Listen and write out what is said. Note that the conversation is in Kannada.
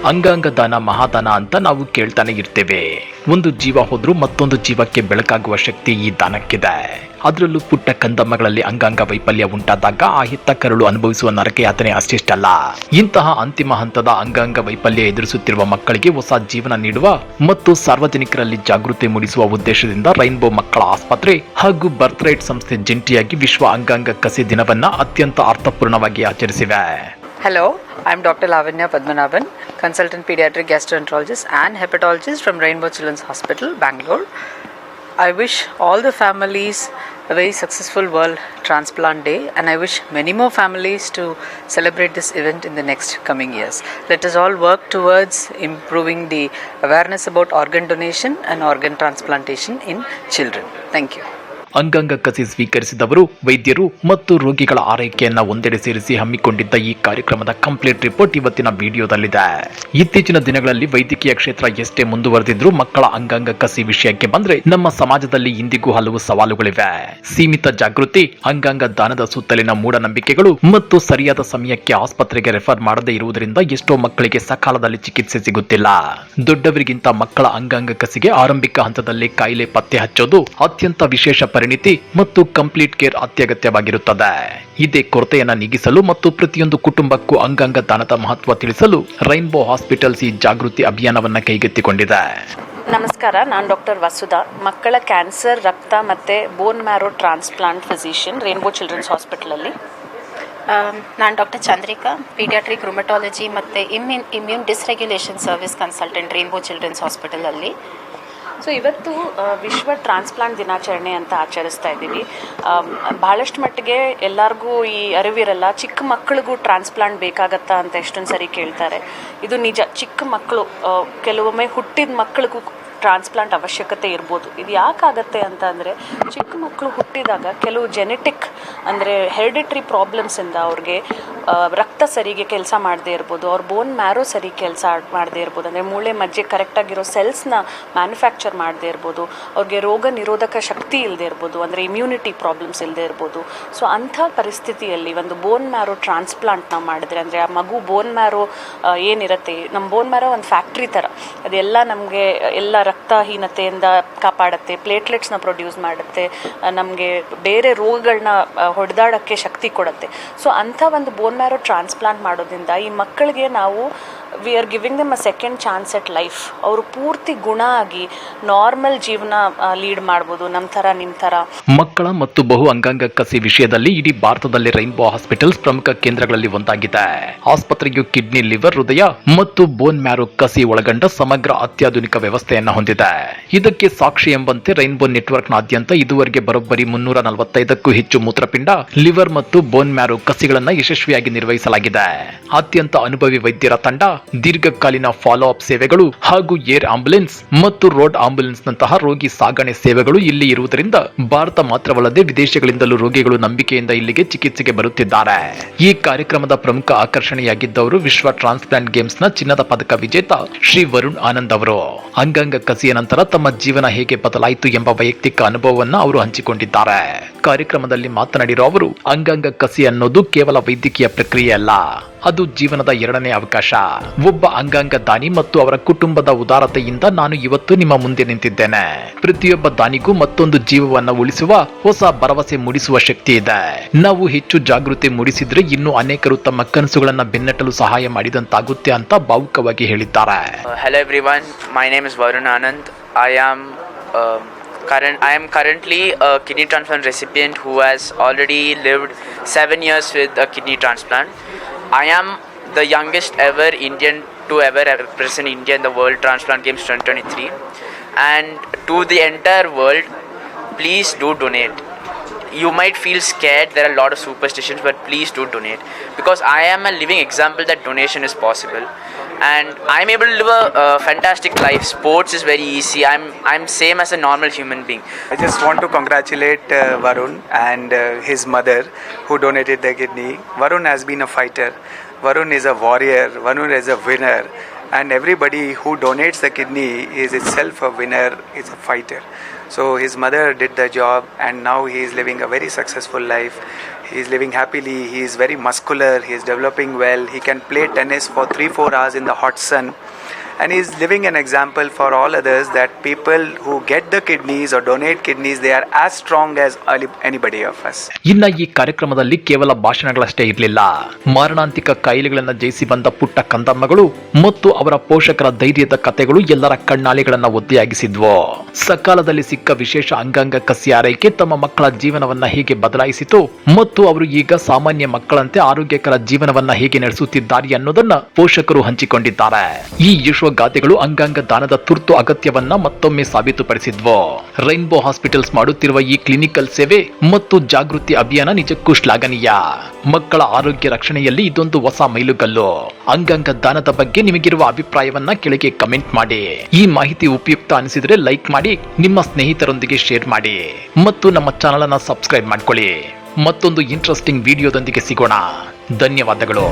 ಅಂಗಾಂಗ ದಾನ ಮಹಾದಾನ ಅಂತ ನಾವು ಕೇಳ್ತಾನೆ ಇರ್ತೇವೆ. ಒಂದು ಜೀವ ಹೋದ್ರೂ ಮತ್ತೊಂದು ಜೀವಕ್ಕೆ ಬೆಳಕಾಗುವ ಶಕ್ತಿ ಈ ದಾನಕ್ಕಿದೆ. ಅದರಲ್ಲೂ ಪುಟ್ಟ ಕಂದಮ್ಮಗಳಲ್ಲಿ ಅಂಗಾಂಗ ವೈಫಲ್ಯ ಉಂಟಾದಾಗ ಆ ಹೆತ್ತ ಕರುಳು ಅನುಭವಿಸುವ ನರಕಯಾತನೆ ಅಷ್ಟಿಷ್ಟಲ್ಲ. ಇಂತಹ ಅಂತಿಮ ಹಂತದ ಅಂಗಾಂಗ ವೈಫಲ್ಯ ಎದುರಿಸುತ್ತಿರುವ ಮಕ್ಕಳಿಗೆ ಹೊಸ ಜೀವನ ನೀಡುವ ಮತ್ತು ಸಾರ್ವಜನಿಕರಲ್ಲಿ ಜಾಗೃತಿ ಮೂಡಿಸುವ ಉದ್ದೇಶದಿಂದ ರೈನ್ಬೋ ಮಕ್ಕಳ ಆಸ್ಪತ್ರೆ ಹಾಗೂ ಬರ್ತ್ ರೈಟ್ ಸಂಸ್ಥೆ ಜಂಟಿಯಾಗಿ ವಿಶ್ವ ಅಂಗಾಂಗ ಕಸಿ ದಿನವನ್ನ ಅತ್ಯಂತ ಅರ್ಥಪೂರ್ಣವಾಗಿ ಆಚರಿಸಿವೆ. Hello, I'm Dr. Lavanya Padmanabhan, consultant pediatric gastroenterologist and hepatologist from Rainbow Children's Hospital, Bangalore. I wish all the families a very successful World Transplant Day, and I wish many more families to celebrate this event in the next coming years. Let us all work towards improving the awareness about organ donation and organ transplantation in children. Thank you. ಅಂಗಾಂಗ ಕಸಿ ಸ್ವೀಕರಿಸಿದವರು, ವೈದ್ಯರು ಮತ್ತು ರೋಗಿಗಳ ಆರೈಕೆಯನ್ನ ಒಂದೆಡೆ ಸೇರಿಸಿ ಹಮ್ಮಿಕೊಂಡಿದ್ದ ಈ ಕಾರ್ಯಕ್ರಮದ ಕಂಪ್ಲೀಟ್ ರಿಪೋರ್ಟ್ ಇವತ್ತಿನ ವಿಡಿಯೋದಲ್ಲಿದೆ. ಇತ್ತೀಚಿನ ದಿನಗಳಲ್ಲಿ ವೈದ್ಯಕೀಯ ಕ್ಷೇತ್ರ ಎಷ್ಟೇ ಮುಂದುವರೆದಿದ್ರೂ ಮಕ್ಕಳ ಅಂಗಾಂಗ ಕಸಿ ವಿಷಯಕ್ಕೆ ಬಂದ್ರೆ ನಮ್ಮ ಸಮಾಜದಲ್ಲಿ ಇಂದಿಗೂ ಹಲವು ಸವಾಲುಗಳಿವೆ. ಸೀಮಿತ ಜಾಗೃತಿ, ಅಂಗಾಂಗ ದಾನದ ಸುತ್ತಲಿನ ಮೂಢನಂಬಿಕೆಗಳು ಮತ್ತು ಸರಿಯಾದ ಸಮಯಕ್ಕೆ ಆಸ್ಪತ್ರೆಗೆ ರೆಫರ್ ಮಾಡದೇ ಇರುವುದರಿಂದ ಎಷ್ಟೋ ಮಕ್ಕಳಿಗೆ ಸಕಾಲದಲ್ಲಿ ಚಿಕಿತ್ಸೆ ಸಿಗುತ್ತಿಲ್ಲ. ದೊಡ್ಡವರಿಗಿಂತ ಮಕ್ಕಳ ಅಂಗಾಂಗ ಕಸಿಗೆ ಆರಂಭಿಕ ಹಂತದಲ್ಲಿ ಕಾಯಿಲೆ ಪತ್ತೆ ಹಚ್ಚೋದು ಅತ್ಯಂತ ವಿಶೇಷ ಪರಿಣಿತಿ ಮತ್ತು ಕಂಪ್ಲೀಟ್ ಕೇರ್ ಅತ್ಯಗತ್ಯವಾಗಿರುತ್ತದೆ. ಇದೇ ಕೊರತೆಯನ್ನ ನೀಗಿಸಲು ಮತ್ತು ಪ್ರತಿಯೊಂದು ಕುಟುಂಬಕ್ಕೂ ಅಂಗಾಂಗ ದಾನದ ಮಹತ್ವ ತಿಳಿಸಲು ರೈನ್ಬೋ ಹಾಸ್ಪಿಟಲ್ಸ್ ಈ ಜಾಗೃತಿ ಅಭಿಯಾನವನ್ನ ಕೈಗೆತ್ತಿಕೊಂಡಿದೆ. ನಮಸ್ಕಾರ, ನಾನು ಡಾಕ್ಟರ್ ವಸುಧಾ, ಮಕ್ಕಳ ಕ್ಯಾನ್ಸರ್, ರಕ್ತ ಮತ್ತು bone marrow transplant physician, rainbow children's ಹಾಸ್ಪಿಟಲಲ್ಲಿ. ನಾನು ಡಾಕ್ಟರ್ ಚಂದ್ರಿಕಾ, ಪೀಡಿಯಾಟ್ರಿಕ್ ರುಮಟಾಲಜಿ ಮತ್ತು immune dysregulation service consultant, rainbow children's ಹಾಸ್ಪಿಟಲಲ್ಲಿ. ಸೊ ಇವತ್ತು ವಿಶ್ವ ಟ್ರಾನ್ಸ್ಪ್ಲಾಂಟ್ ದಿನಾಚರಣೆ ಅಂತ ಆಚರಿಸ್ತಾ ಇದ್ದೀವಿ. ಭಾಳಷ್ಟು ಮಟ್ಟಿಗೆ ಎಲ್ಲರಿಗೂ ಈ ಅರಿವಿರಲ್ಲ, ಚಿಕ್ಕ ಮಕ್ಕಳಿಗೂ ಟ್ರಾನ್ಸ್ಪ್ಲಾಂಟ್ ಬೇಕಾಗತ್ತಾ ಅಂತ ಎಷ್ಟೊಂದು ಸರಿ ಕೇಳ್ತಾರೆ. ಇದು ನಿಜ. ಚಿಕ್ಕ ಮಕ್ಕಳು, ಕೆಲವೊಮ್ಮೆ ಹುಟ್ಟಿದ ಮಕ್ಕಳಿಗೂ ಟ್ರಾನ್ಸ್ಪ್ಲಾಂಟ್ ಅವಶ್ಯಕತೆ ಇರ್ಬೋದು. ಇದು ಯಾಕಾಗತ್ತೆ ಅಂತ ಅಂದರೆ, ಚಿಕ್ಕ ಮಕ್ಕಳು ಹುಟ್ಟಿದಾಗ ಕೆಲವು ಜೆನೆಟಿಕ್ ಅಂದರೆ ಹೆರಿಡಿಟ್ರಿ ಪ್ರಾಬ್ಲಮ್ಸಿಂದ ಅವ್ರಿಗೆ ರಕ್ತ ಸರಿಗೆ ಕೆಲಸ ಮಾಡದೇ ಇರ್ಬೋದು, ಅವ್ರ ಬೋನ್ ಮ್ಯಾರೋ ಸರಿ ಕೆಲಸ ಮಾಡದೇ ಇರ್ಬೋದು, ಅಂದರೆ ಮೂಳೆ ಮಜ್ಜೆ ಕರೆಕ್ಟಾಗಿರೋ ಸೆಲ್ಸ್ನ ಮ್ಯಾನುಫ್ಯಾಕ್ಚರ್ ಮಾಡದೇ ಇರ್ಬೋದು, ಅವ್ರಿಗೆ ರೋಗ ನಿರೋಧಕ ಶಕ್ತಿ ಇಲ್ಲದೆ ಇರ್ಬೋದು, ಅಂದರೆ ಇಮ್ಯುನಿಟಿ ಪ್ರಾಬ್ಲಮ್ಸ್ ಇಲ್ಲದೆ ಇರ್ಬೋದು. ಸೊ ಅಂಥ ಪರಿಸ್ಥಿತಿಯಲ್ಲಿ ಒಂದು ಬೋನ್ ಮ್ಯಾರೋ ಟ್ರಾನ್ಸ್ಪ್ಲಾಂಟ್ ನಾವು ಮಾಡಿದ್ರೆ, ಅಂದರೆ ಆ ಮಗು ಬೋನ್ ಮ್ಯಾರೋ ಏನಿರುತ್ತೆ, ನಮ್ಮ ಬೋನ್ ಮ್ಯಾರೋ ಒಂದು ಫ್ಯಾಕ್ಟ್ರಿ ಥರ, ಅದೆಲ್ಲ ನಮಗೆ ಎಲ್ಲ ರಕ್ತಹೀನತೆಯಿಂದ ಕಾಪಾಡುತ್ತೆ, ಪ್ಲೇಟ್ಲೆಟ್ಸ್ನ ಪ್ರೊಡ್ಯೂಸ್ ಮಾಡುತ್ತೆ, ನಮಗೆ ಬೇರೆ ರೋಗಗಳನ್ನ ಹೊಡೆದಾಡೋಕ್ಕೆ ಶಕ್ತಿ ಕೊಡುತ್ತೆ. ಸೊ ಅಂಥ ಒಂದು ಬೋನ್ ಮ್ಯಾರೋ ಟ್ರಾನ್ಸ್ಪ್ಲಾಂಟ್ ಮಾಡೋದ್ರಿಂದ ಈ ಮಕ್ಕಳಿಗೆ ನಾವು we are giving them a second chance at life. ಅವರು ಪೂರ್ತಿ ಗುಣ ಆಗಿ ನಾರ್ಮಲ್ ಜೀವನ ಲೀಡ್ ಮಾಡ್ಬೋದು, ನಮ್ಮ ಥರ ನಿಮ್ಮ ಥರ. ಮಕ್ಕಳ ಮತ್ತು ಬಹು ಅಂಗಾಂಗ ಕಸಿ ವಿಷಯದಲ್ಲಿ ಇಡೀ ಭಾರತದಲ್ಲಿ ರೈನ್ಬೋ ಹಾಸ್ಪಿಟಲ್ಸ್ ಪ್ರಮುಖ ಕೇಂದ್ರಗಳಲ್ಲಿ ಒಂದಾಗಿದೆ. ಆಸ್ಪತ್ರೆಯು ಕಿಡ್ನಿ, ಲಿವರ್, ಹೃದಯ ಮತ್ತು ಬೋನ್ ಮ್ಯಾರೋ ಕಸಿ ಒಳಗೊಂಡ ಸಮಗ್ರ ಅತ್ಯಾಧುನಿಕ ವ್ಯವಸ್ಥೆಯನ್ನು ಹೊಂದಿದೆ. ಇದಕ್ಕೆ ಸಾಕ್ಷಿ ಎಂಬಂತೆ ರೈನ್ಬೋ ನೆಟ್ವರ್ಕ್ನಾದ್ಯಂತ ಇದುವರೆಗೆ ಬರೋಬ್ಬರಿ 345ಕ್ಕೂ ಹೆಚ್ಚು ಮೂತ್ರಪಿಂಡ, ಲಿವರ್ ಮತ್ತು ಬೋನ್ ಮ್ಯಾರೋ ಕಸಿಗಳನ್ನು ಯಶಸ್ವಿಯಾಗಿ ನಿರ್ವಹಿಸಲಾಗಿದೆ. ಅತ್ಯಂತ ಅನುಭವಿ ವೈದ್ಯರ ತಂಡ, ದೀರ್ಘಕಾಲೀನ ಫಾಲೋ ಅಪ್ ಸೇವೆಗಳು ಹಾಗೂ ಏರ್ ಆಂಬ್ಯುಲೆನ್ಸ್ ಮತ್ತು ರೋಡ್ ಆಂಬ್ಯುಲೆನ್ಸ್ ನಂತಹ ರೋಗಿ ಸಾಗಣೆ ಸೇವೆಗಳು ಇಲ್ಲಿ ಇರುವುದರಿಂದ ಭಾರತ ಮಾತ್ರವಲ್ಲದೆ ವಿದೇಶಗಳಿಂದಲೂ ರೋಗಿಗಳು ನಂಬಿಕೆಯಿಂದ ಇಲ್ಲಿಗೆ ಚಿಕಿತ್ಸೆಗೆ ಬರುತ್ತಿದ್ದಾರೆ. ಈ ಕಾರ್ಯಕ್ರಮದ ಪ್ರಮುಖ ಆಕರ್ಷಣೆಯಾಗಿದ್ದವರು ವಿಶ್ವ ಟ್ರಾನ್ಸ್ಪ್ಲಾಂಟ್ ಗೇಮ್ಸ್ ನ ಚಿನ್ನದ ಪದಕ ವಿಜೇತ ಶ್ರೀ ವರುಣ್ ಆನಂದ್ ಅವರು. ಅಂಗಾಂಗ ಕಸಿಯ ನಂತರ ತಮ್ಮ ಜೀವನ ಹೇಗೆ ಬದಲಾಯಿತು ಎಂಬ ವೈಯಕ್ತಿಕ ಅನುಭವವನ್ನು ಅವರು ಹಂಚಿಕೊಂಡಿದ್ದಾರೆ. ಕಾರ್ಯಕ್ರಮದಲ್ಲಿ ಮಾತನಾಡಿರುವ ಅವರು, ಅಂಗಾಂಗ ಕಸಿ ಅನ್ನೋದು ಕೇವಲ ವೈದ್ಯಕೀಯ ಪ್ರಕ್ರಿಯೆ ಅಲ್ಲ, ಅದು ಜೀವನದ ಎರಡನೇ ಅವಕಾಶ. ಒಬ್ಬ ಅಂಗಾಂಗ ದಾನಿ ಮತ್ತು ಅವರ ಕುಟುಂಬದ ಉದಾರತೆಯಿಂದ ನಾನು ಇವತ್ತು ನಿಮ್ಮ ಮುಂದೆ ನಿಂತಿದ್ದೇನೆ. ಪ್ರತಿಯೊಬ್ಬ ದಾನಿಗೂ ಮತ್ತೊಂದು ಜೀವವನ್ನು ಉಳಿಸುವ ಹೊಸ ಭರವಸೆ ಮೂಡಿಸುವ ಶಕ್ತಿ ಇದೆ. ನಾವು ಹೆಚ್ಚು ಜಾಗೃತಿ ಮೂಡಿಸಿದ್ರೆ ಇನ್ನೂ ಅನೇಕರು ತಮ್ಮ ಕನಸುಗಳನ್ನ ಬೆನ್ನಟ್ಟಲು ಸಹಾಯ ಮಾಡಿದಂತಾಗುತ್ತೆ ಅಂತ ಭಾವುಕವಾಗಿ ಹೇಳಿದ್ದಾರೆ. Hello everyone, my name is Varun Anand. I am currently a kidney transplant recipient who has already lived 7 years with a kidney transplant. I am the youngest ever Indian to ever represent India in the World Transplant Games 2023. And to the entire world, please do donate. You might feel scared, there are a lot of superstitions, but please do donate. Because I am a living example that donation is possible. And I'm able to live a fantastic life. Sports is very easy. I'm same as a normal human being. I just want to congratulate Varun and his mother who donated their kidney. Varun has been a fighter. Varun is a warrior. Varun is a winner. And everybody who donates the kidney is itself a winner, is a fighter. So his mother did the job and now he is living a very successful life. He is living happily. He is very muscular. He is developing well. He can play tennis for 3-4 hours in the hot sun. And he is living an example for all others that people who get the kidneys or donate kidneys, they are as strong as anybody of us. ಇನ್ನ ಈ ಕಾರ್ಯಕ್ರಮದಲ್ಲಿ ಕೇವಲ ಭಾಷಣಗಳಷ್ಟೇ ಇರಲಿಲ್ಲ. ಮಾರಣಾಂತಿಕ ಕಾಯಿಲೆಗಳನ್ನ ಜಯಿಸಿ ಬಂದ ಪುಟ್ಟ ಕಂದಮ್ಮಗಳು ಮತ್ತು ಅವರ ಪೋಷಕರ ಧೈರ್ಯದ ಕಥೆಗಳು ಎಲ್ಲರ ಕಣ್ಣಾಲಿಗಳನ್ನ ಒದ್ದೆಯಾಗಿಸಿದ್ವು. ಸಕಾಲದಲ್ಲಿ ಸಿಕ್ಕ ವಿಶೇಷ ಅಂಗಾಂಗ ಕಸಿ ಆರೈಕೆ ತಮ್ಮ ಮಕ್ಕಳ ಜೀವನವನ್ನ ಹೇಗೆ ಬದಲಾಯಿಸಿತು ಮತ್ತು ಅವರು ಈಗ ಸಾಮಾನ್ಯ ಮಕ್ಕಳಂತೆ ಆರೋಗ್ಯಕರ ಜೀವನವನ್ನ ಹೇಗೆ ನಡೆಸುತ್ತಿದ್ದಾರೆ ಅನ್ನೋದನ್ನ ಪೋಷಕರು ಹಂಚಿಕೊಂಡಿದ್ದಾರೆ. ಈ ಗಾದೆಗಳು ಅಂಗಾಂಗ ದಾನದ ತುರ್ತು ಅಗತ್ಯವನ್ನ ಮತ್ತೊಮ್ಮೆ ಸಾಬೀತುಪಡಿಸಿದ್ವು. ರೈನ್ಬೋ ಹಾಸ್ಪಿಟಲ್ಸ್ ಮಾಡುತ್ತಿರುವ ಈ ಕ್ಲಿನಿಕಲ್ ಸೇವೆ ಮತ್ತು ಜಾಗೃತಿ ಅಭಿಯಾನ ನಿಜಕ್ಕೂ ಶ್ಲಾಘನೀಯ. ಮಕ್ಕಳ ಆರೋಗ್ಯ ರಕ್ಷಣೆಯಲ್ಲಿ ಇದೊಂದು ಹೊಸ ಮೈಲುಗಲ್ಲು. ಅಂಗಾಂಗ ದಾನದ ಬಗ್ಗೆ ನಿಮಗಿರುವ ಅಭಿಪ್ರಾಯವನ್ನ ಕೆಳಗೆ ಕಮೆಂಟ್ ಮಾಡಿ. ಈ ಮಾಹಿತಿ ಉಪಯುಕ್ತ ಅನಿಸಿದ್ರೆ ಲೈಕ್ ಮಾಡಿ, ನಿಮ್ಮ ಸ್ನೇಹಿತರೊಂದಿಗೆ ಶೇರ್ ಮಾಡಿ ಮತ್ತು ನಮ್ಮ ಚಾನೆಲ್ ಅನ್ನ ಸಬ್ಸ್ಕ್ರೈಬ್ ಮಾಡ್ಕೊಳ್ಳಿ. ಮತ್ತೊಂದು ಇಂಟ್ರೆಸ್ಟಿಂಗ್ ವಿಡಿಯೋದೊಂದಿಗೆ ಸಿಗೋಣ. ಧನ್ಯವಾದಗಳು.